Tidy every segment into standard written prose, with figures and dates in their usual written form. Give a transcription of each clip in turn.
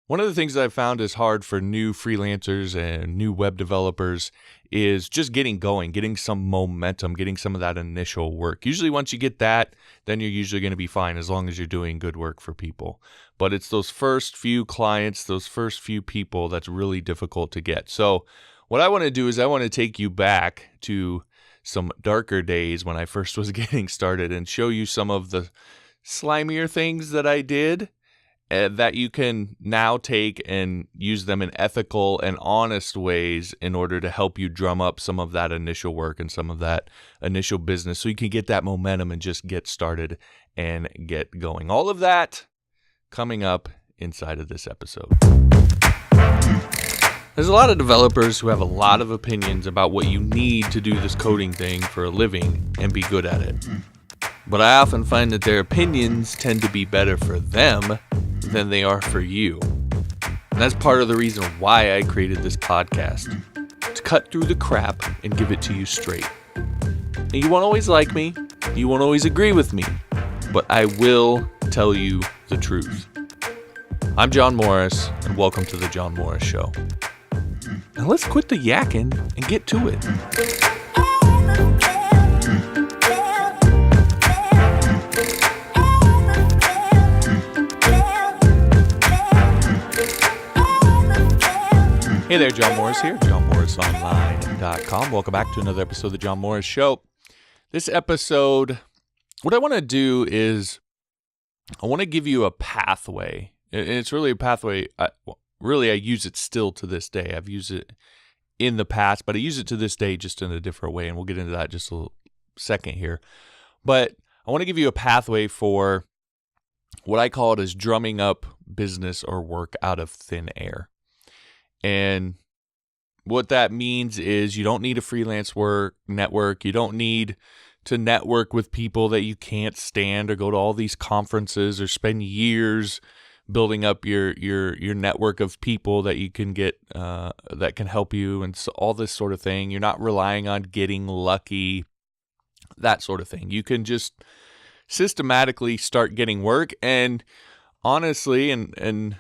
One of the things that I've found is hard for new freelancers and new web developers is just getting going, getting some momentum, getting some of that initial work. Usually once you get that, then you're usually going to be fine as long as you're doing good work for people. But it's those first few clients, those first few people that's really difficult to get. So what I want to do is I want to take you back to some darker days when I first was getting started and show you some of the slimier things that I did that you can now take and use them in ethical and honest ways in order to help you drum up some of that initial work and some of that initial business so you can get that momentum and just get started and get going. All of that coming up inside of this episode. There's a lot of developers who have a lot of opinions about what you need to do this coding thing for a living and be good at it. But I often find that their opinions tend to be better for them than they are for you. And that's part of the reason why I created this podcast, to cut through the crap and give it to you straight. And you won't always like me, you won't always agree with me, but I will tell you the truth. I'm John Morris, and welcome to The John Morris Show. Now let's quit the yakking and get to it. Hey there, John Morris here, JohnMorrisOnline.com. Welcome back to another episode of The John Morris Show. This episode, what I want to do is I want to give you a pathway. And it's really a pathway. I use it still to this day. I've used it in the past, but I use it to this day just in a different way, and we'll get into that in just a second here. But I want to give you a pathway for what I call it as drumming up business or work out of thin air. And what that means is you don't need a freelance network. You don't need to network with people that you can't stand or go to all these conferences or spend years building up your network of people that you can get that can help you and so all this sort of thing. You're not relying on getting lucky, that sort of thing. You can just systematically start getting work. And honestly, and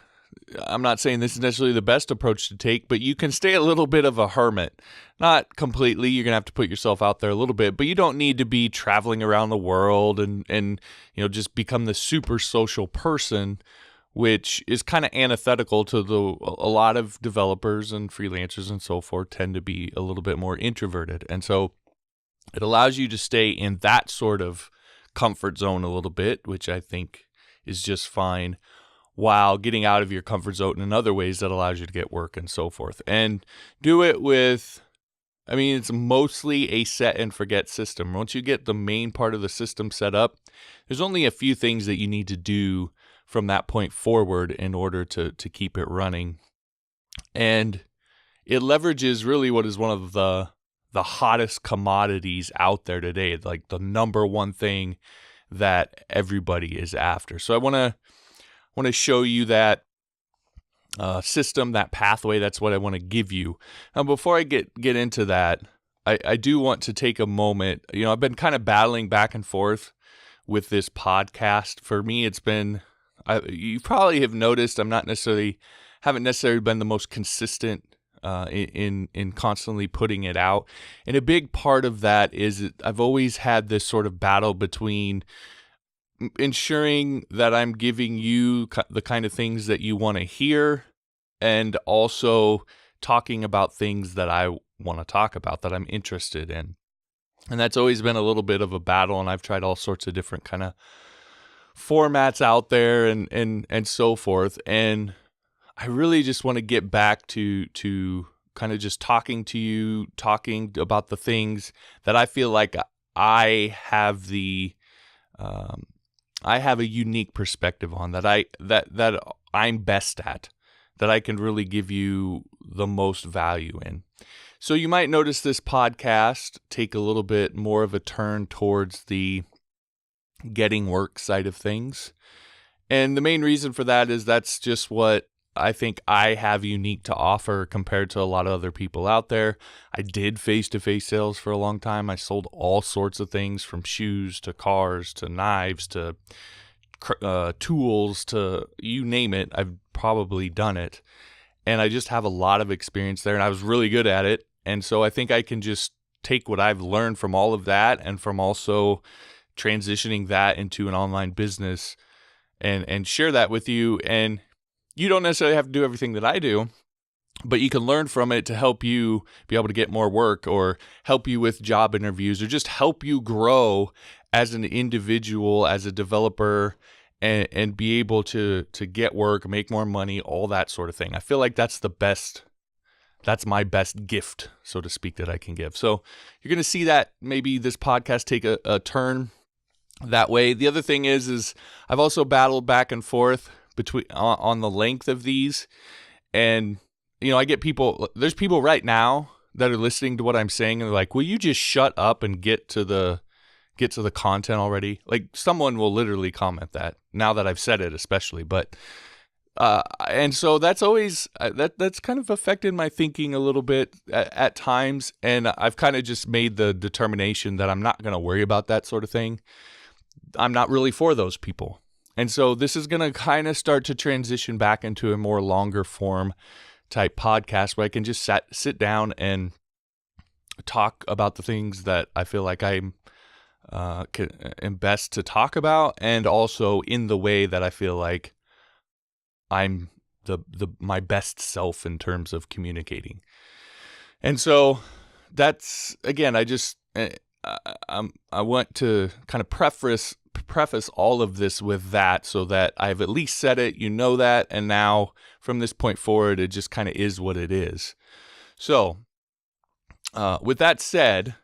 I'm not saying this is necessarily the best approach to take, but you can stay a little bit of a hermit. Not completely. You're going to have to put yourself out there a little bit, but you don't need to be traveling around the world and just become the super social person, which is kind of antithetical to a lot of developers and freelancers and so forth tend to be a little bit more introverted. And so it allows you to stay in that sort of comfort zone a little bit, which I think is just fine, while getting out of your comfort zone in other ways that allows you to get work and so forth. And do it with, it's mostly a set and forget system. Once you get the main part of the system set up, there's only a few things that you need to do from that point forward in order to keep it running. And it leverages really what is one of the hottest commodities out there today, like the number one thing that everybody is after. So I want to show you that system, that pathway. That's what I want to give you. Now, before I get into that, I do want to take a moment. I've been kind of battling back and forth with this podcast. For me, it's been, you probably have noticed, haven't necessarily been the most consistent in constantly putting it out. And a big part of that is I've always had this sort of battle between ensuring that I'm giving you the kind of things that you want to hear and also talking about things that I want to talk about, that I'm interested in. And that's always been a little bit of a battle, and I've tried all sorts of different kind of formats out there and so forth. And I really just want to get back to kind of just talking to you, talking about the things that I feel like I have a unique perspective on, that I'm best at, that I can really give you the most value in. So you might notice this podcast take a little bit more of a turn towards the getting work side of things. And the main reason for that is that's just what I think I have unique to offer compared to a lot of other people out there. I did face-to-face sales for a long time. I sold all sorts of things, from shoes to cars to knives to tools to you name it. I've probably done it. And I just have a lot of experience there, and I was really good at it. And so I think I can just take what I've learned from all of that and from also transitioning that into an online business and share that with you. And you don't necessarily have to do everything that I do, but you can learn from it to help you be able to get more work or help you with job interviews or just help you grow as an individual, as a developer, and be able to get work, make more money, all that sort of thing. I feel like that's my best gift, so to speak, that I can give. So you're going to see that maybe this podcast take a turn that way. The other thing is I've also battled back and forth between on the length of these. And, I get there's people right now that are listening to what I'm saying and they're like, will you just shut up and get to the content already? Like, someone will literally comment that now that I've said it, especially. But and so that's always that's kind of affected my thinking a little bit at times, and I've kind of just made the determination that I'm not going to worry about that sort of thing. I'm not really for those people, and so this is going to kind of start to transition back into a more longer form type podcast where I can just sit down and talk about the things that I feel like I'm best to talk about, and also in the way that I feel like I'm my best self in terms of communicating. And so that's, again, I want to kind of preface all of this with that, so that I've at least said it, that, and now from this point forward, it just kind of is what it is. So with that said,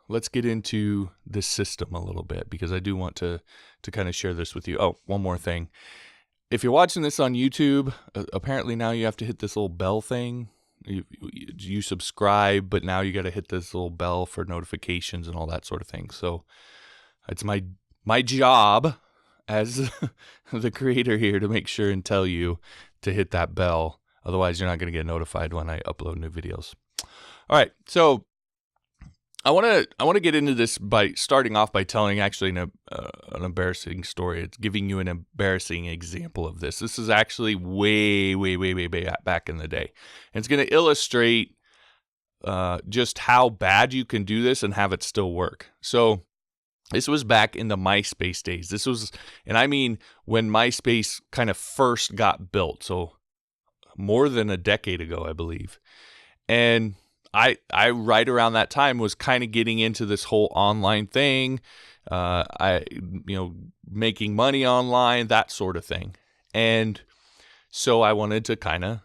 let's get into this system a little bit, because I do want to kind of share this with you. Oh, one more thing. If you're watching this on YouTube, apparently now you have to hit this little bell thing. You subscribe, but now you got to hit this little bell for notifications and all that sort of thing. So it's my job as the creator here to make sure and tell you to hit that bell. Otherwise, you're not going to get notified when I upload new videos. All right, so I want to get into this by starting off by telling actually an embarrassing story. It's giving you an embarrassing example of this. This is actually way back in the day. And it's going to illustrate just how bad you can do this and have it still work. So this was back in the MySpace days. This was, and I mean when MySpace kind of first got built. So more than a decade ago, I believe. And I right around that time was kind of getting into this whole online thing, making money online, that sort of thing. And so I wanted to kind of,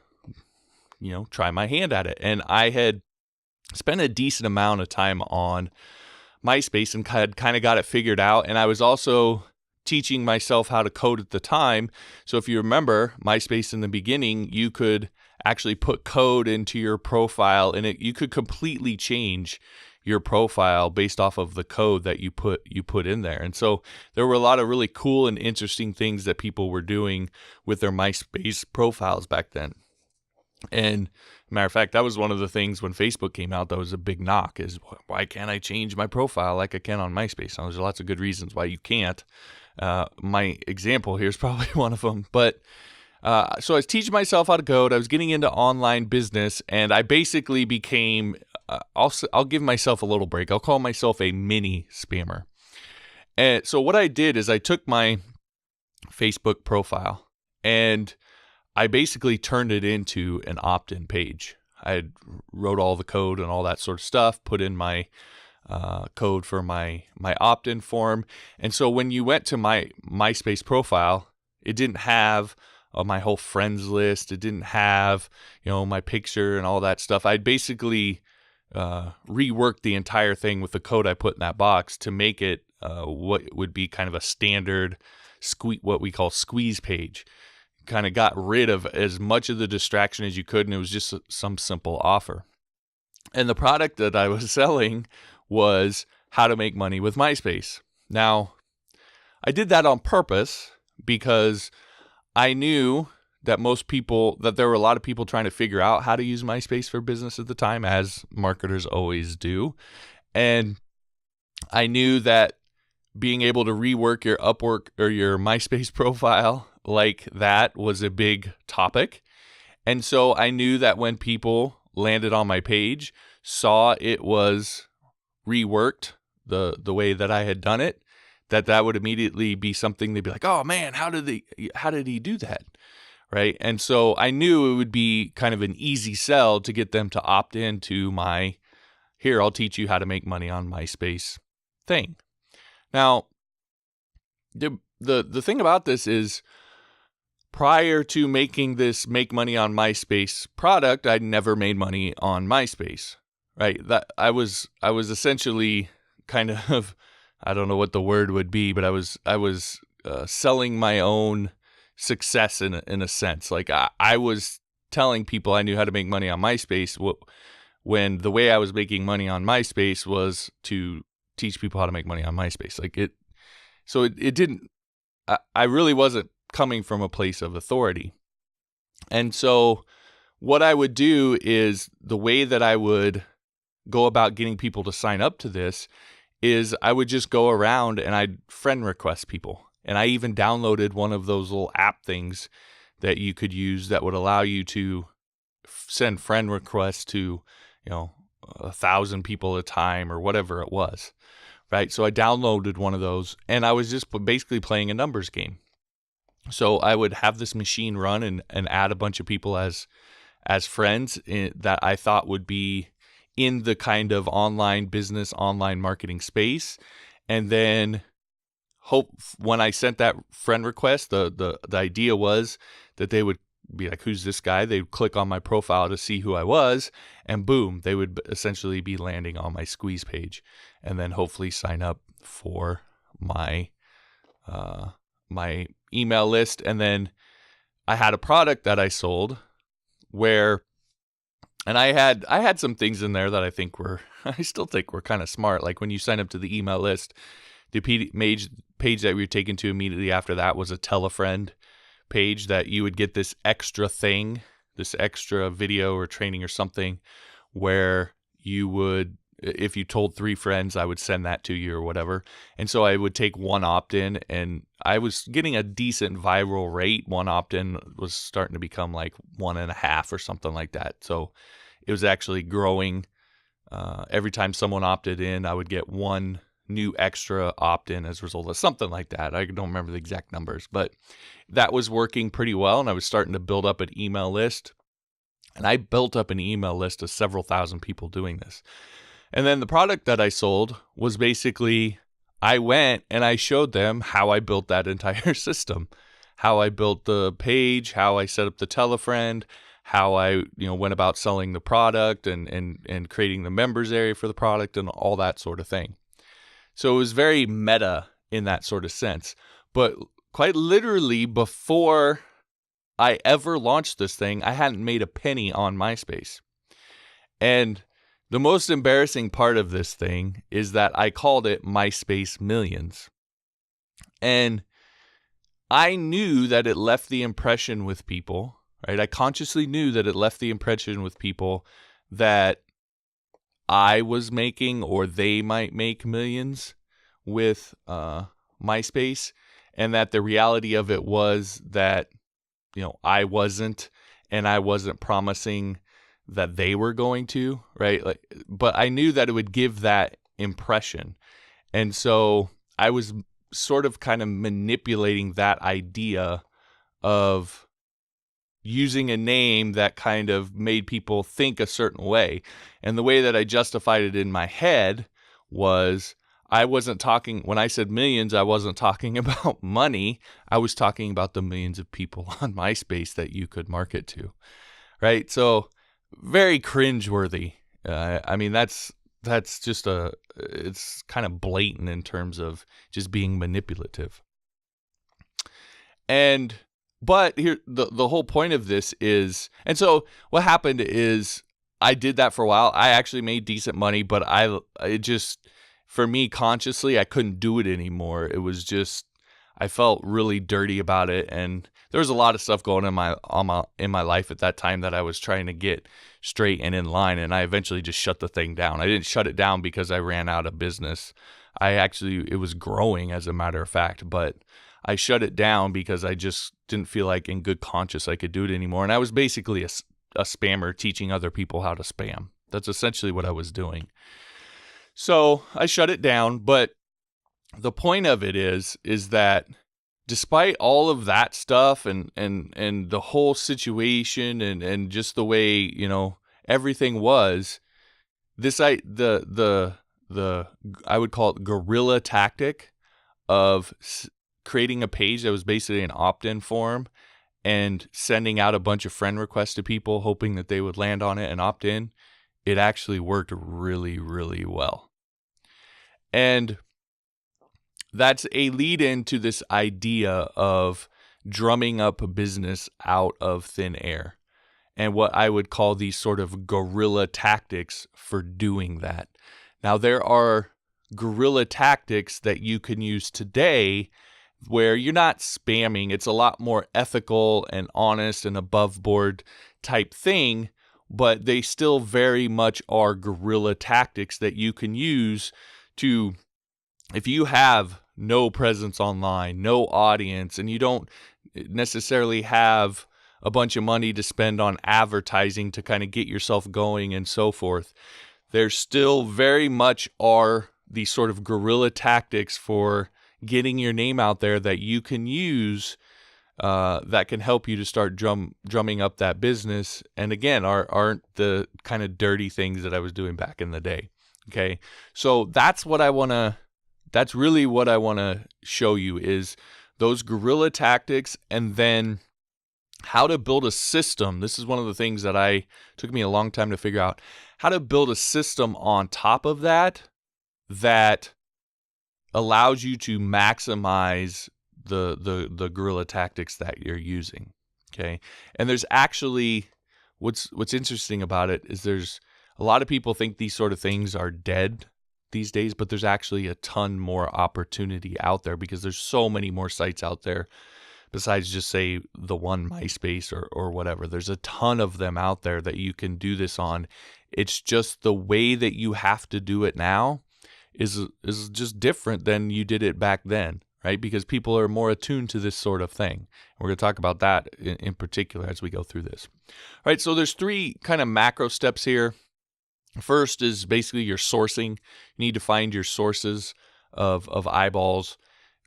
try my hand at it. And I had spent a decent amount of time on MySpace and had kind of got it figured out. And I was also teaching myself how to code at the time. So if you remember MySpace in the beginning, you could actually put code into your profile, and you could completely change your profile based off of the code that you put in there. And so there were a lot of really cool and interesting things that people were doing with their MySpace profiles back then. And matter of fact, that was one of the things when Facebook came out that was a big knock, is why can't I change my profile like I can on MySpace? Now, there's lots of good reasons why you can't. My example here is probably one of them, but so I was teaching myself how to code. I was getting into online business, and I basically became, I'll give myself a little break. I'll call myself a mini spammer. And so what I did is I took my Facebook profile and I basically turned it into an opt-in page. I wrote all the code and all that sort of stuff, put in my code for my opt-in form. And so when you went to my MySpace profile, it didn't have my whole friends list. It didn't have, my picture and all that stuff. I'd basically reworked the entire thing with the code I put in that box to make it what would be kind of a standard what we call squeeze page. Kind of got rid of as much of the distraction as you could, and it was just some simple offer. And the product that I was selling was how to make money with MySpace. Now, I did that on purpose because I knew that there were a lot of people trying to figure out how to use MySpace for business at the time, as marketers always do. And I knew that being able to rework your Upwork or your MySpace profile like that was a big topic. And so I knew that when people landed on my page, saw it was reworked the way that I had done it, that would immediately be something they'd be like, oh man, how did he do that? Right. And so I knew it would be kind of an easy sell to get them to opt into my, here, I'll teach you how to make money on MySpace thing. Now, the thing about this is, prior to making this make money on MySpace product, I'd never made money on MySpace, right? That I was essentially kind of, I don't know what the word would be, but I was selling my own success in a sense. Like I was telling people I knew how to make money on MySpace when the way I was making money on MySpace was to teach people how to make money on MySpace. So it didn't, I really wasn't coming from a place of authority. And so what I would do is, the way that I would go about getting people to sign up to this is I would just go around and I'd friend request people. And I even downloaded one of those little app things that you could use that would allow you to send friend requests to, 1,000 people at a time or whatever it was, right? So I downloaded one of those, and I was just basically playing a numbers game. So I would have this machine run and add a bunch of people as friends that I thought would be in the kind of online business, online marketing space. And then when I sent that friend request, the idea was that they would be like, who's this guy? They'd click on my profile to see who I was, and boom, they would essentially be landing on my squeeze page, and then hopefully sign up for my my email list. And then I had a product that I sold and I had some things in there that I still think were kind of smart. Like when you sign up to the email list, the page that we were taken to immediately after that was a tell a friend page, that you would get this extra thing, this extra video or training or something, where you would, if you told 3 friends, I would send that to you or whatever. And so I would take one opt-in, and I was getting a decent viral rate. One opt-in was starting to become like 1.5 or something like that. So it was actually growing. Every time someone opted in, I would get one new extra opt-in as a result of something like that. I don't remember the exact numbers, but that was working pretty well, and I was starting to build up an email list. And I built up an email list of several thousand people doing this. And then the product that I sold was basically, I went and I showed them how I built that entire system, how I built the page, how I set up the tell-a-friend, how I went about selling the product and creating the members area for the product and all that sort of thing. So it was very meta in that sort of sense. But quite literally, before I ever launched this thing, I hadn't made a penny on MySpace. And the most embarrassing part of this thing is that I called it MySpace Millions. And I knew that it left the impression with people, right? I consciously knew that it left the impression with people that I was making, or they might make millions with MySpace, and that the reality of it was that, I wasn't, and I wasn't promising that they were going to, right? But I knew that it would give that impression. And so I was sort of kind of manipulating that idea of using a name that kind of made people think a certain way. And the way that I justified it in my head was, I wasn't talking, when I said millions, I wasn't talking about money. I was talking about the millions of people on MySpace that you could market to, right? So very cringeworthy. I mean, that's just it's kind of blatant in terms of just being manipulative. But here, the whole point of this is, and so what happened is, I did that for a while. I actually made decent money, but for me, consciously, I couldn't do it anymore. It was just, I felt really dirty about it, and there was a lot of stuff going on in my life at that time that I was trying to get straight and in line, and I eventually just shut the thing down. I didn't shut it down because I ran out of business. It was growing, as a matter of fact, but I shut it down because I just didn't feel like in good conscience I could do it anymore. And I was basically a spammer teaching other people how to spam. That's essentially what I was doing. So I shut it down. But the point of it is that despite all of that stuff and the whole situation and just the way, everything was, the I would call it guerrilla tactic of creating a page that was basically an opt-in form and sending out a bunch of friend requests to people hoping that they would land on it and opt in. It actually worked really, really well. And that's a lead into this idea of drumming up a business out of thin air and what I would call these sort of guerrilla tactics for doing that. Now, there are guerrilla tactics that you can use today where you're not spamming. It's a lot more ethical and honest and above board type thing, but they still very much are guerrilla tactics that you can use to, if you have no presence online, no audience, and you don't necessarily have a bunch of money to spend on advertising to kind of get yourself going and so forth, there still very much are these sort of guerrilla tactics for getting your name out there that you can use that can help you to start drumming up that business. And again, aren't the kind of dirty things that I was doing back in the day. Okay, so that's really what I want to show you is those guerrilla tactics, and then how to build a system. This is one of the things that took me a long time to figure out, how to build a system on top of that allows you to maximize the guerrilla tactics that you're using. Okay. And there's actually, what's interesting about it is there's a lot of people think these sort of things are dead these days, but there's actually a ton more opportunity out there because there's so many more sites out there besides just say the one MySpace or whatever. There's a ton of them out there that you can do this on. It's just the way that you have to do it now is just different than you did it back then, right? Because people are more attuned to this sort of thing. We're going to talk about that in particular as we go through this. All right, so there's 3 kind of macro steps here. First is basically your sourcing. You need to find your sources of eyeballs.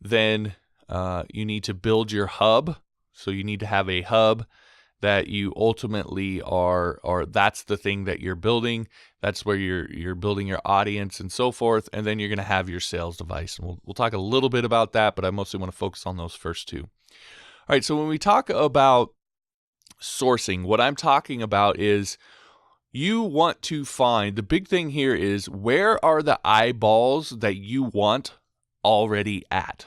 Then you need to build your hub. So you need to have a hub that you ultimately are that's the thing that you're building. That's where you're building your audience and so forth. And then you're going to have your sales device. And we'll talk a little bit about that, but I mostly want to focus on those first 2. All right, so when we talk about sourcing, what I'm talking about is you want to find, the big thing here is, where are the eyeballs that you want already at?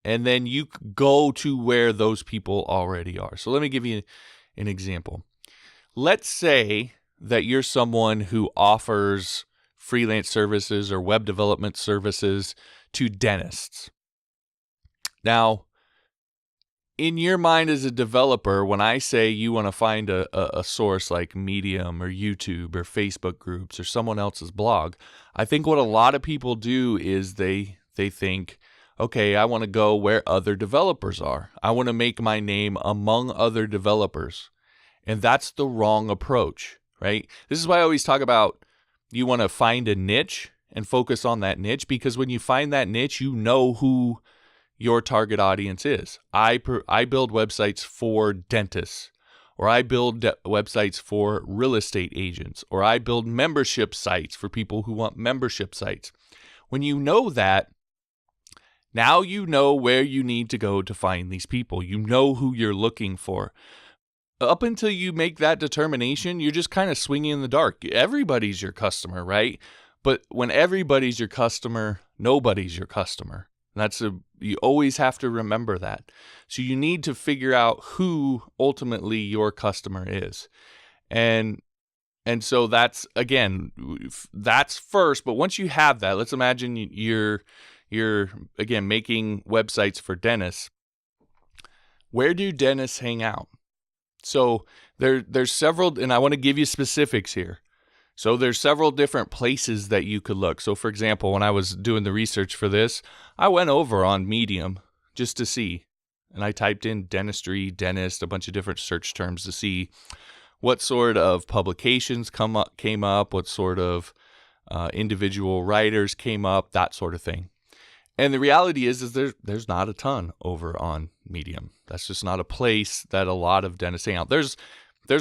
And then you go to where those people already are. So let me give you an example. Let's say that you're someone who offers freelance services or web development services to dentists. Now, in your mind as a developer, when I say you want to find a source like Medium or YouTube or Facebook groups or someone else's blog, I think what a lot of people do is they think, okay, I want to go where other developers are. I want to make my name among other developers. And that's the wrong approach, right? This is why I always talk about you want to find a niche and focus on that niche, because when you find that niche, you know who your target audience is. I build websites for dentists, or I build websites for real estate agents, or I build membership sites for people who want membership sites. When you know that, now you know where you need to go to find these people. You know who you're looking for. Up until you make that determination, you're just kind of swinging in the dark. Everybody's your customer, right? But when everybody's your customer, nobody's your customer. You always have to remember that. So you need to figure out who ultimately your customer is. And so that's first. But once you have that, let's imagine you're again making websites for dentists. Where do dentists hang out? So there's several, and I want to give you specifics here. So there's several different places that you could look. So for example, when I was doing the research for this, I went over on Medium just to see. And I typed in dentistry, dentist, a bunch of different search terms to see what sort of publications came up, what sort of individual writers came up, that sort of thing. And the reality is there's not a ton over on Medium. That's just not a place that a lot of dentists hang out. There's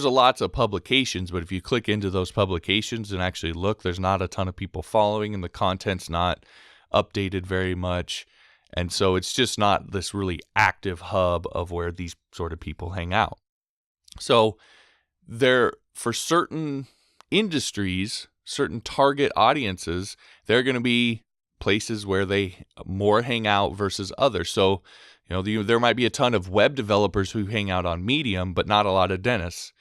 lots of publications, but if you click into those publications and actually look, there's not a ton of people following, and the content's not updated very much. And so it's just not this really active hub of where these sort of people hang out. So for certain industries, certain target audiences, they're going to be places where they more hang out versus others. So, there might be a ton of web developers who hang out on Medium, but not a lot of dentists.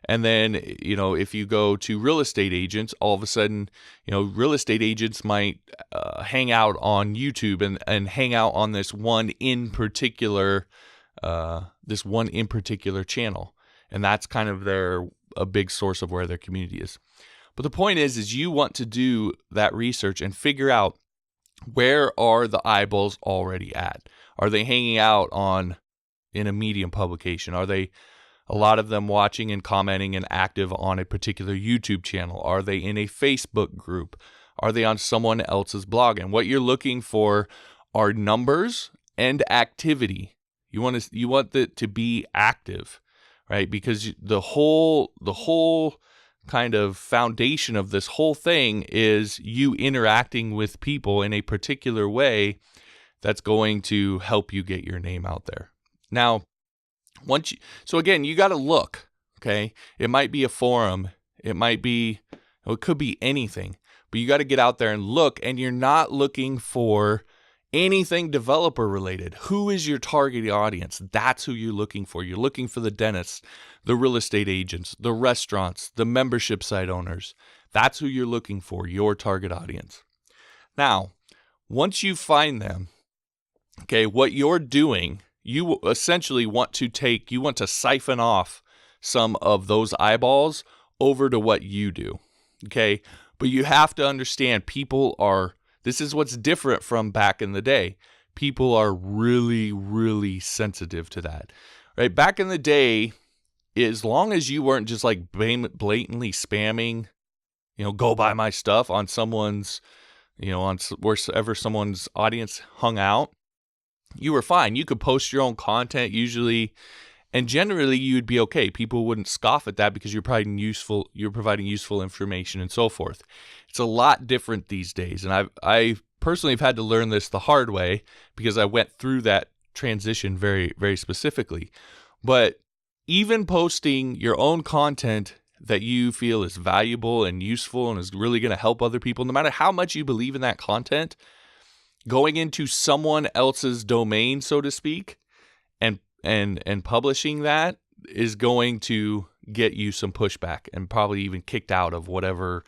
And then, if you go to real estate agents, all of a sudden, real estate agents might hang out on YouTube and hang out on this one in particular channel. And that's kind of a big source of where their community is. But the point is you want to do that research and figure out, where are the eyeballs already at? Are they hanging out in a Medium publication? Are they, a lot of them, watching and commenting and active on a particular YouTube channel? Are they in a Facebook group? Are they on someone else's blog? And what you're looking for are numbers and activity. You want it to be active, right? Because the whole kind of foundation of this whole thing is you interacting with people in a particular way that's going to help you get your name out there. Now, so again, you got to look, okay? It might be a forum. It could be anything, but you got to get out there and look, and you're not looking for anything developer related. Who is your target audience? That's who you're looking for. You're looking for the dentists, the real estate agents, the restaurants, the membership site owners. That's who you're looking for, your target audience. Now, once you find them, okay, what you're doing, you essentially want to siphon off some of those eyeballs over to what you do, okay? But you have to understand, this is what's different from back in the day. People are really, really sensitive to that, right? Back in the day, as long as you weren't just like blatantly spamming, go buy my stuff on someone's, on wherever someone's audience hung out, you were fine. You could post your own content usually, and generally you'd be okay. People wouldn't scoff at that because you're providing useful information and so forth. It's a lot different these days, and I personally have had to learn this the hard way because I went through that transition very, very specifically. But even posting your own content that you feel is valuable and useful and is really going to help other people, no matter how much you believe in that content, going into someone else's domain, so to speak, and publishing that is going to get you some pushback and probably even kicked out of whatever,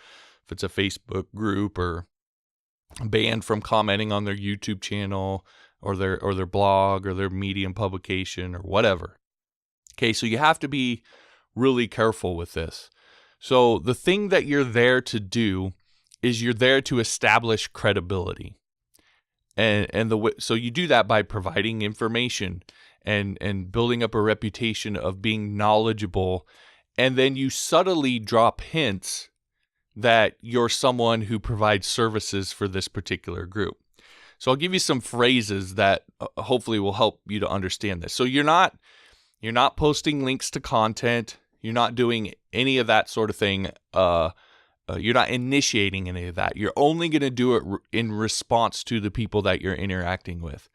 if it's a Facebook group, or banned from commenting on their YouTube channel or their blog or their Medium publication or whatever. Okay, so you have to be really careful with this. So the thing that you're there to do is you're there to establish credibility. So you do that by providing information and building up a reputation of being knowledgeable, and then you subtly drop hints that you're someone who provides services for this particular group. So I'll give you some phrases that hopefully will help you to understand this. So you're not posting links to content. You're not doing any of that sort of thing. You're not initiating any of that. You're only going to do it in response to the people that you're interacting with.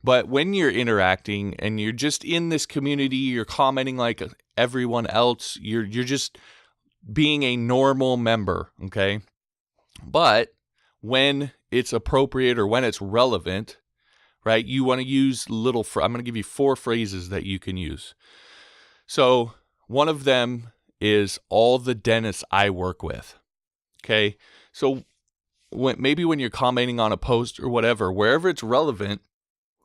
But when you're interacting and you're just in this community, you're commenting like everyone else, you're just being a normal member, okay? But when it's appropriate or when it's relevant, right, you want to use I'm going to give you 4 phrases that you can use. So one of them is all the dentists I work with. Okay, so when you're commenting on a post or whatever, wherever it's relevant,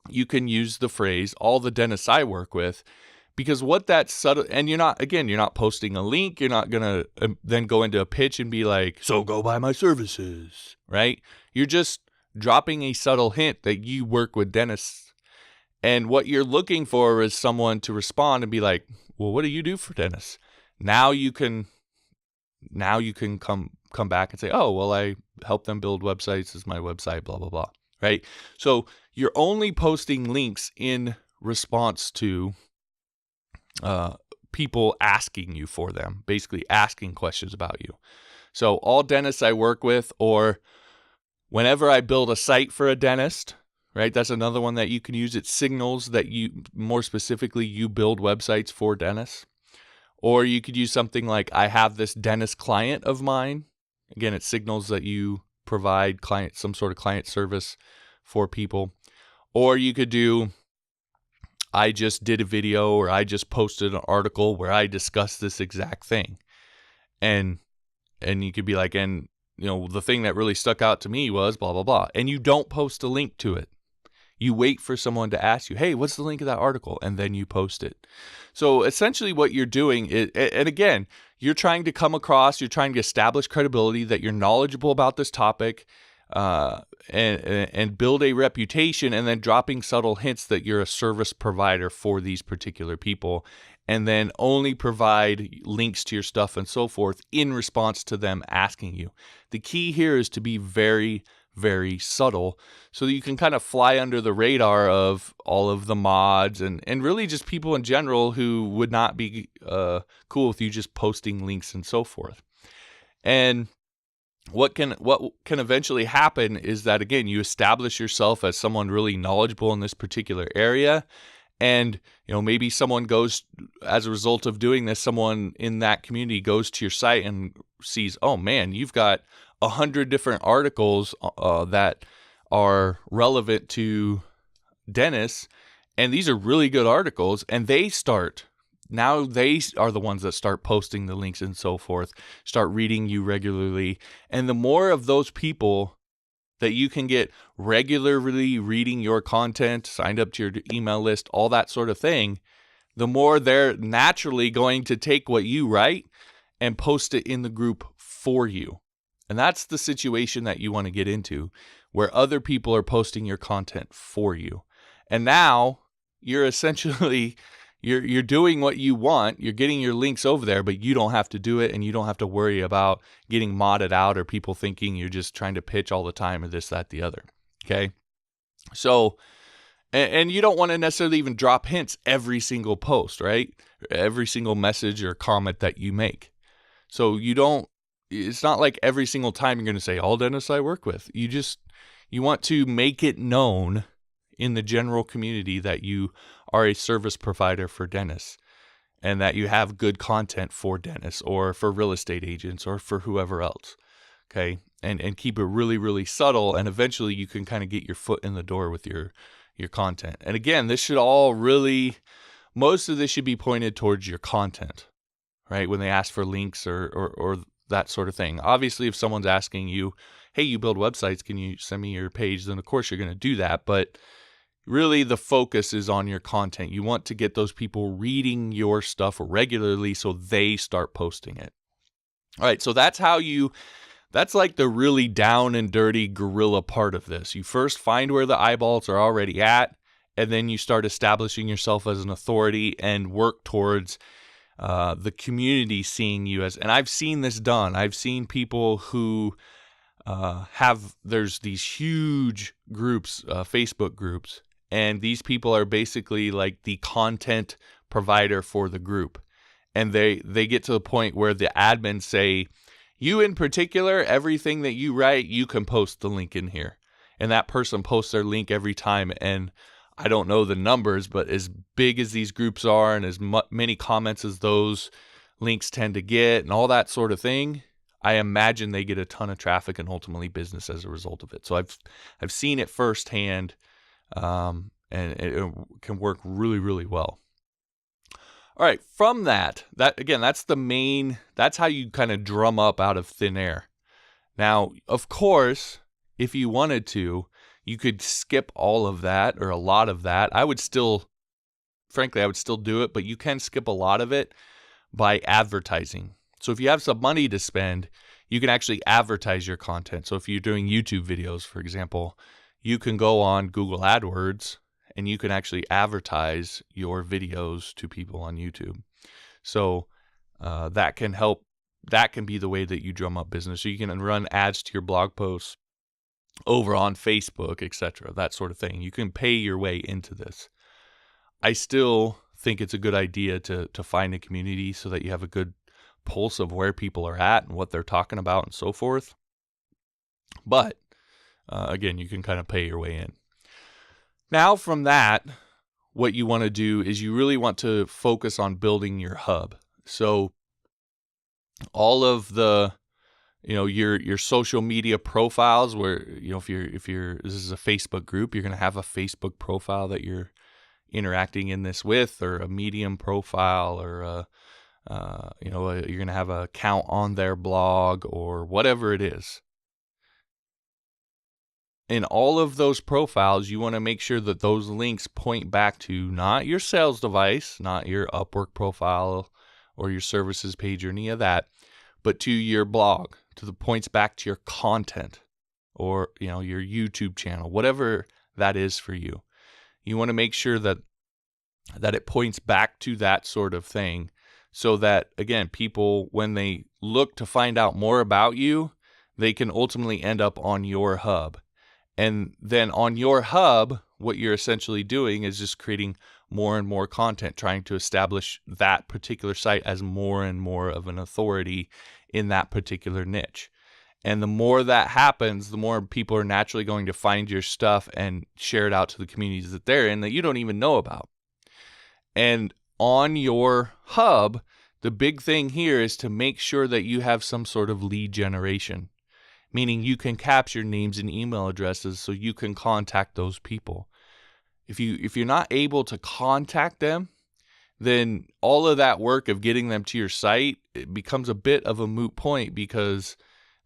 you can use the phrase all the dentists I work with, because what that subtle, and you're not posting a link. You're not going to then go into a pitch and be like, so go buy my services, right? You're just dropping a subtle hint that you work with dentists. And what you're looking for is someone to respond and be like, well, what do you do for dentists? Now you can come back and say, oh, well, I help them build websites. This is my website, blah, blah, blah. Right? So you're only posting links in response to people asking you for them, basically asking questions about you. So all dentists I work with, or whenever I build a site for a dentist, right? That's another one that you can use. It signals that you, more specifically, you build websites for dentists. Or you could use something like, I have this dentist client of mine. Again, it signals that you provide some sort of client service for people. Or you could do, I just did a video, or I just posted an article where I discussed this exact thing. And you could be like, and the thing that really stuck out to me was blah, blah, blah. And you don't post a link to it. You wait for someone to ask you, hey, what's the link of that article? And then you post it. So essentially what you're doing is, and again, you're trying to establish credibility that you're knowledgeable about this topic, and build a reputation, and then dropping subtle hints that you're a service provider for these particular people, and then only provide links to your stuff and so forth in response to them asking you. The key here is to be very, very subtle so that you can kind of fly under the radar of all of the mods and really just people in general who would not be cool with you just posting links and so forth. And what can eventually happen is that, again, you establish yourself as someone really knowledgeable in this particular area. And, maybe someone goes, as a result of doing this, someone in that community goes to your site and sees, oh man, you've got 100 different articles that are relevant to dentists. And these are really good articles. And they are the ones that start posting the links and so forth, start reading you regularly. And the more of those people that you can get regularly reading your content, signed up to your email list, all that sort of thing, the more they're naturally going to take what you write and post it in the group for you. And that's the situation that you want to get into, where other people are posting your content for you. And now you're essentially, you're doing what you want. You're getting your links over there, but you don't have to do it, and you don't have to worry about getting modded out or people thinking you're just trying to pitch all the time or this, that, the other. Okay? So, and you don't want to necessarily even drop hints every single post, right? Every single message or comment that you make. So it's not like every single time you're going to say, all dentists I work with. You want to make it known in the general community that you are a service provider for dentists, and that you have good content for dentists or for real estate agents or for whoever else. Okay. And keep it really, really subtle. And eventually you can kind of get your foot in the door with your content. And again, most of this should be pointed towards your content, right? When they ask for links or that sort of thing. Obviously, if someone's asking you, hey, you build websites, can you send me your page? Then of course you're going to do that. But really the focus is on your content. You want to get those people reading your stuff regularly so they start posting it. All right, so that's like the really down and dirty guerrilla part of this. You first find where the eyeballs are already at, and then you start establishing yourself as an authority and work towards the community seeing you as, and I've seen this done. I've seen people who there's these huge groups, Facebook groups, and these people are basically like the content provider for the group. And they get to the point where the admins say, you in particular, everything that you write, you can post the link in here. And that person posts their link every time. And I don't know the numbers, but as big as these groups are and as many comments as those links tend to get and all that sort of thing, I imagine they get a ton of traffic and ultimately business as a result of it. So I've seen it firsthand, and it can work really, really well. All right, from that again, that's how you kind of drum up out of thin air. Now, of course, if you wanted to, you could skip all of that or a lot of that. I would still do it, but you can skip a lot of it by advertising. So if you have some money to spend, you can actually advertise your content. So if you're doing YouTube videos, for example, you can go on Google AdWords and you can actually advertise your videos to people on YouTube. So that can help. That can be the way that you drum up business. So you can run ads to your blog posts over on Facebook, etc., that sort of thing. You can pay your way into this. I still think it's a good idea to find a community so that you have a good pulse of where people are at and what they're talking about and so forth. But again, you can kind of pay your way in. Now from that, what you want to do is you really want to focus on building your hub. So all of the, your social media profiles, where, if you're this is a Facebook group, you're going to have a Facebook profile that you're interacting in this with, or a Medium profile, or you're going to have an account on their blog, or whatever it is. In all of those profiles, you want to make sure that those links point back to not your sales device, not your Upwork profile or your services page or any of that, but to your blog, to the points back to your content, or your YouTube channel, whatever that is for you. You want to make sure that it points back to that sort of thing, so that, again, people, when they look to find out more about you, they can ultimately end up on your hub. And then on your hub, what you're essentially doing is just creating more and more content, trying to establish that particular site as more and more of an authority in that particular niche. And the more that happens, the more people are naturally going to find your stuff and share it out to the communities that they're in that you don't even know about. And on your hub, the big thing here is to make sure that you have some sort of lead generation, meaning you can capture names and email addresses so you can contact those people. If you're not able to contact them, then all of that work of getting them to your site, it becomes a bit of a moot point, because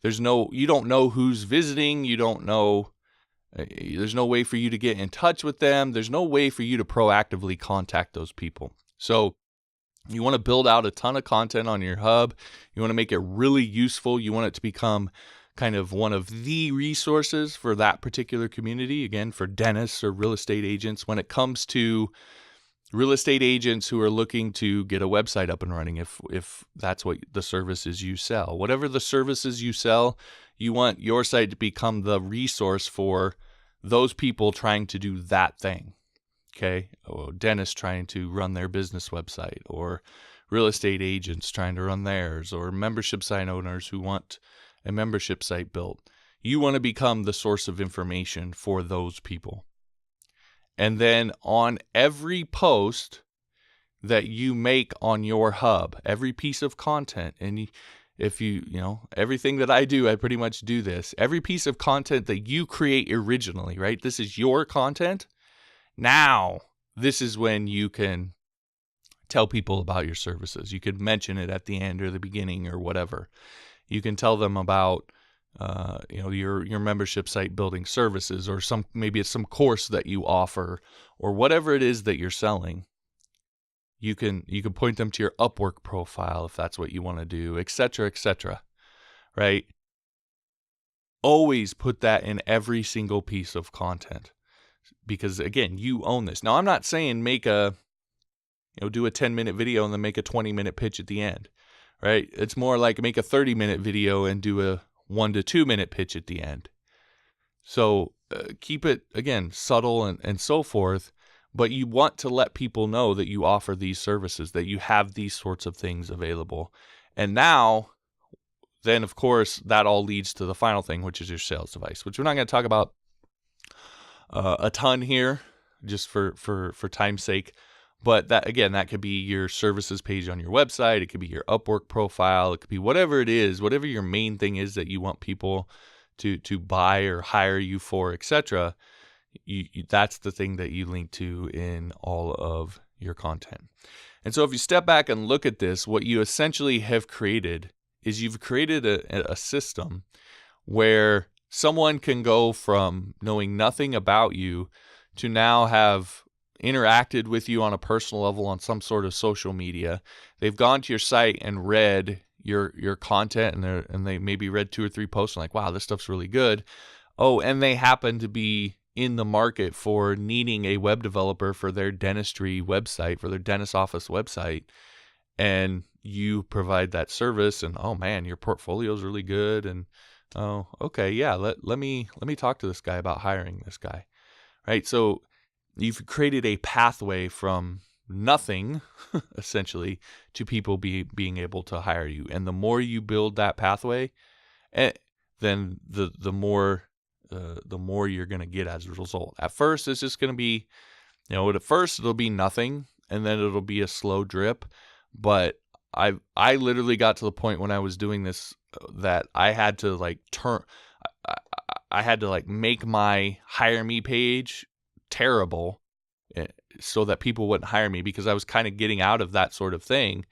you don't know who's visiting, there's no way for you to get in touch with them, there's no way for you to proactively contact those people. So you want to build out a ton of content on your hub. You want to make it really useful. You want it to become kind of one of the resources for that particular community, again, for dentists or real estate agents, when it comes to real estate agents who are looking to get a website up and running, if that's what the services you sell. Whatever the services you sell, you want your site to become the resource for those people trying to do that thing. Okay? Dentists trying to run their business website, or real estate agents trying to run theirs, or membership site owners who want a membership site built. You want to become the source of information for those people. And then on every post that you make on your hub, every piece of content, and if everything that I do, I pretty much do this. Every piece of content that you create originally, right? This is your content. Now, this is when you can tell people about your services. You could mention it at the end or the beginning or whatever. You can tell them about your membership site building services, or maybe it's some course that you offer, or whatever it is that you're selling. You can point them to your Upwork profile if that's what you want to do, etc., right? Always put that in every single piece of content, because again, you own this. Now, I'm not saying do a 10-minute video and then make a 20-minute pitch at the end. Right? It's more like make a 30-minute video and do a 1 to 2 minute pitch at the end. So keep it, again, subtle and so forth, but you want to let people know that you offer these services, that you have these sorts of things available. And now, then, of course, that all leads to the final thing, which is your sales device, which we're not going to talk about a ton here, just for time's sake. But that could be your services page on your website. It could be your Upwork profile. It could be whatever it is, whatever your main thing is that you want people to buy or hire you for, etc. That's the thing that you link to in all of your content. And so if you step back and look at this, what you essentially have created is you've created a system where someone can go from knowing nothing about you to now have interacted with you on a personal level on some sort of social media. They've gone to your site and read your content, and they maybe read 2 or 3 posts and like, wow, this stuff's really good. Oh, and they happen to be in the market for needing a web developer for their dentistry website, for their dentist office website, and you provide that service, and oh man, your portfolio is really good, and oh, okay, yeah, let me talk to this guy about hiring this guy, right? So you've created a pathway from nothing, essentially, to people being able to hire you, and the more you build that pathway, then the more you're going to get as a result. At first, it's just going to be, at first it'll be nothing, and then it'll be a slow drip. But I literally got to the point when I was doing this that I had to I had to make my hire me page terrible so that people wouldn't hire me, because I was kind of getting out of that sort of thing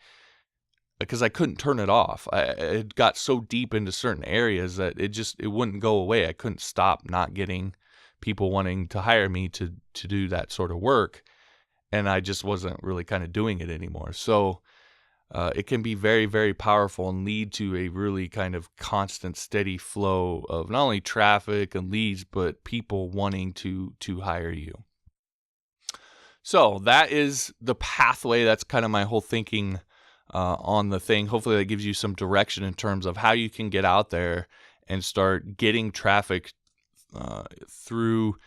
because I couldn't turn it off. It got so deep into certain areas that it wouldn't go away. I couldn't stop not getting people wanting to hire me to do that sort of work, and I just wasn't really kind of doing it anymore. So it can be very, very powerful and lead to a really kind of constant, steady flow of not only traffic and leads, but people wanting to hire you. So that is the pathway. That's kind of my whole thinking on the thing. Hopefully that gives you some direction in terms of how you can get out there and start getting traffic through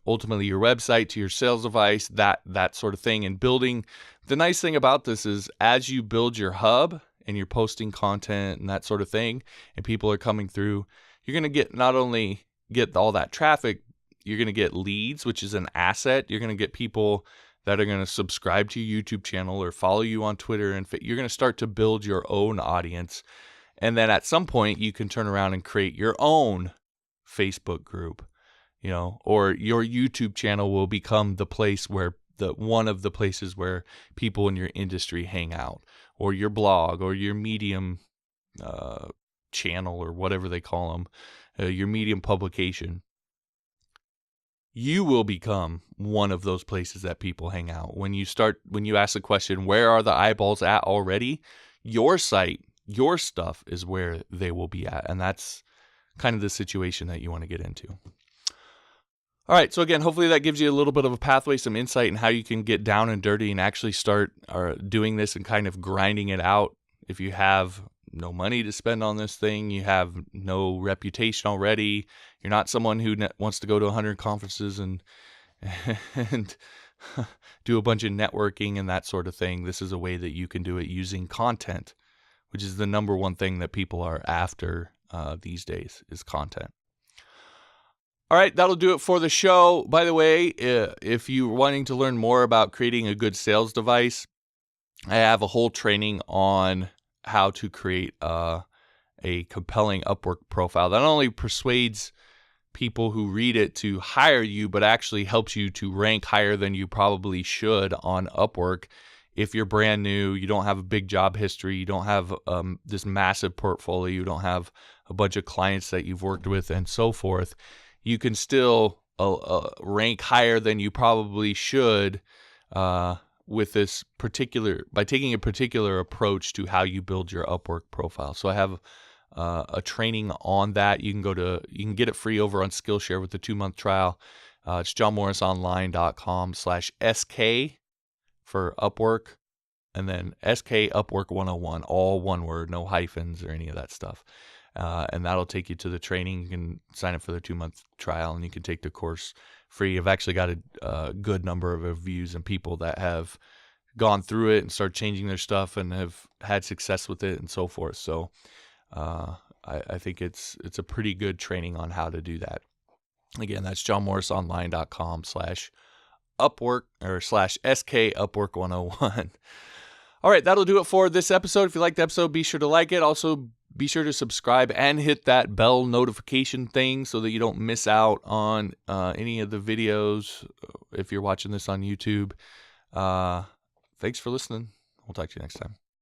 ultimately your website to your sales device, that sort of thing. And building, the nice thing about this is as you build your hub and you're posting content and that sort of thing, and people are coming through, you're going to get not only get all that traffic, you're going to get leads, which is an asset. You're going to get people that are going to subscribe to your YouTube channel or follow you on Twitter, and you're going to start to build your own audience. And then at some point you can turn around and create your own Facebook group, or your YouTube channel will become the place where one of the places where people in your industry hang out, or your blog or your Medium channel, or whatever they call them, your Medium publication. You will become one of those places that people hang out. When you ask the question, where are the eyeballs at already? Your site, your stuff is where they will be at. And that's kind of the situation that you want to get into. All right. So again, hopefully that gives you a little bit of a pathway, some insight in how you can get down and dirty and actually start doing this and kind of grinding it out. If you have no money to spend on this thing, you have no reputation already, you're not someone who wants to go to 100 conferences and do a bunch of networking and that sort of thing, this is a way that you can do it using content, which is the number one thing that people are after these days, is content. All right, that'll do it for the show. By the way, if you're wanting to learn more about creating a good sales device, I have a whole training on how to create a compelling Upwork profile that not only persuades people who read it to hire you, but actually helps you to rank higher than you probably should on Upwork. If you're brand new, you don't have a big job history, you don't have this massive portfolio, you don't have a bunch of clients that you've worked with and so forth, you can still rank higher than you probably should with this by taking a particular approach to how you build your Upwork profile. So I have a training on that. You can get it free over on Skillshare with the 2-month trial. It's johnmorrisonline.com/SK for Upwork, and then SK Upwork 101, all one word, no hyphens or any of that stuff. And that'll take you to the training. You can sign up for the 2-month trial and you can take the course free. I've actually got a good number of reviews and people that have gone through it and started changing their stuff and have had success with it and so forth. So I think it's a pretty good training on how to do that. Again, that's johnmorrisonline.com/Upwork or /SK Upwork 101. All right, that'll do it for this episode. If you liked the episode, be sure to like it. Also, be sure to subscribe and hit that bell notification thing so that you don't miss out on any of the videos if you're watching this on YouTube. Thanks for listening. We'll talk to you next time.